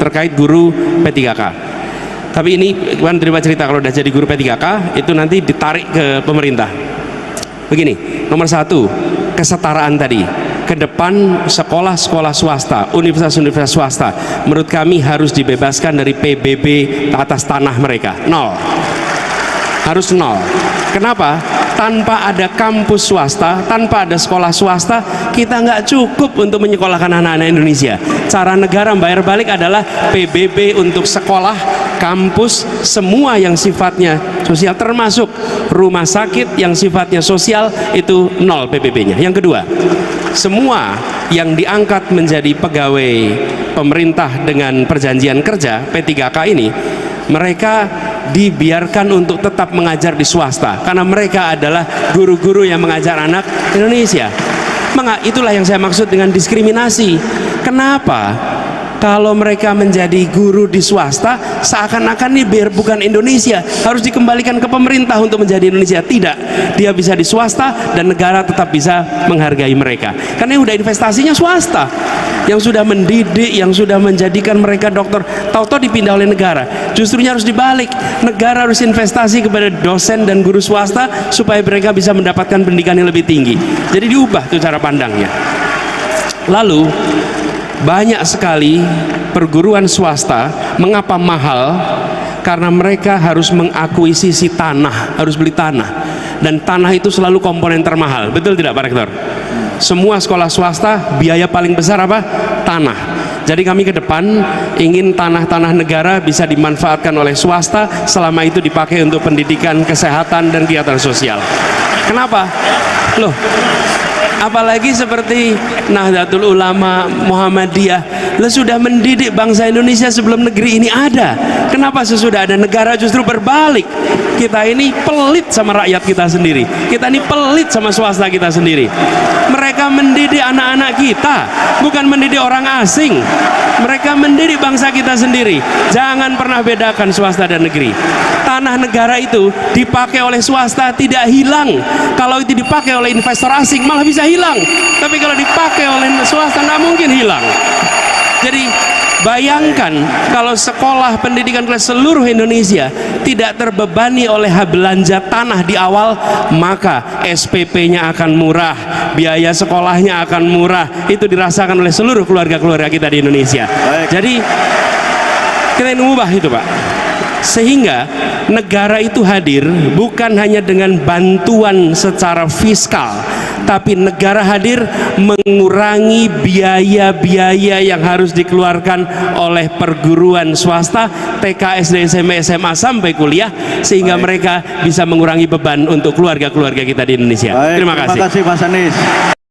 terkait guru P3K. Tapi ini kan terima cerita, kalau udah jadi guru P3K itu nanti ditarik ke pemerintah. Begini, nomor satu, kesetaraan tadi. Ke depan sekolah-sekolah swasta, universitas-universitas swasta, menurut kami harus dibebaskan dari PBB atas tanah mereka. Nol. Harus nol. Kenapa? Tanpa ada kampus swasta, tanpa ada sekolah swasta, kita nggak cukup untuk menyekolahkan anak-anak Indonesia. Cara negara membayar balik adalah PBB untuk sekolah, kampus, semua yang sifatnya sosial, termasuk rumah sakit yang sifatnya sosial, itu nol PBB-nya. Yang kedua, semua yang diangkat menjadi pegawai pemerintah dengan perjanjian kerja P3K ini, mereka dibiarkan untuk tetap mengajar di swasta karena mereka adalah guru-guru yang mengajar anak Indonesia. Itulah yang saya maksud dengan diskriminasi. Kenapa? Kalau mereka menjadi guru di swasta, seakan-akan ini biar bukan Indonesia, harus dikembalikan ke pemerintah untuk menjadi Indonesia. Tidak, dia bisa di swasta dan negara tetap bisa menghargai mereka karena udah investasinya swasta, yang sudah mendidik, yang sudah menjadikan mereka dokter, tahu-tahu dipindah oleh negara. Justrunya harus dibalik, negara harus investasi kepada dosen dan guru swasta supaya mereka bisa mendapatkan pendidikan yang lebih tinggi. Jadi diubah tuh cara pandangnya. Lalu banyak sekali perguruan swasta, mengapa mahal? Karena mereka harus mengakuisisi tanah, harus beli tanah, dan tanah itu selalu komponen termahal. Betul tidak Pak Rektor? Semua sekolah swasta biaya paling besar apa? Tanah. Jadi kami ke depan ingin tanah-tanah negara bisa dimanfaatkan oleh swasta selama itu dipakai untuk pendidikan, kesehatan, dan kegiatan sosial. Kenapa? Loh, apalagi seperti Nahdlatul Ulama, Muhammadiyah, sudah mendidik bangsa Indonesia sebelum negeri ini ada. Kenapa sesudah ada negara justru berbalik? Kita ini pelit sama rakyat kita sendiri, kita ini pelit sama swasta kita sendiri. Mereka mendidik anak-anak kita, bukan mendidik orang asing. Mereka mendidik bangsa kita sendiri. Jangan pernah bedakan swasta dan negeri. Tanah negara itu dipakai oleh swasta tidak hilang. Kalau itu dipakai oleh investor asing malah bisa hilang. Tapi kalau dipakai oleh swasta nggak mungkin hilang. Jadi bayangkan kalau sekolah pendidikan kelas seluruh Indonesia tidak terbebani oleh belanja tanah di awal, maka SPP-nya akan murah, biaya sekolahnya akan murah. Itu dirasakan oleh seluruh keluarga-keluarga kita di Indonesia. Baik. Jadi kita ingin mengubah itu Pak, sehingga negara itu hadir bukan hanya dengan bantuan secara fiskal, tapi negara hadir mengurangi biaya-biaya yang harus dikeluarkan oleh perguruan swasta, TK, SD, SMP, SMA sampai kuliah, sehingga mereka bisa mengurangi beban untuk keluarga-keluarga kita di Indonesia. Terima kasih. Terima kasih Mas Anies.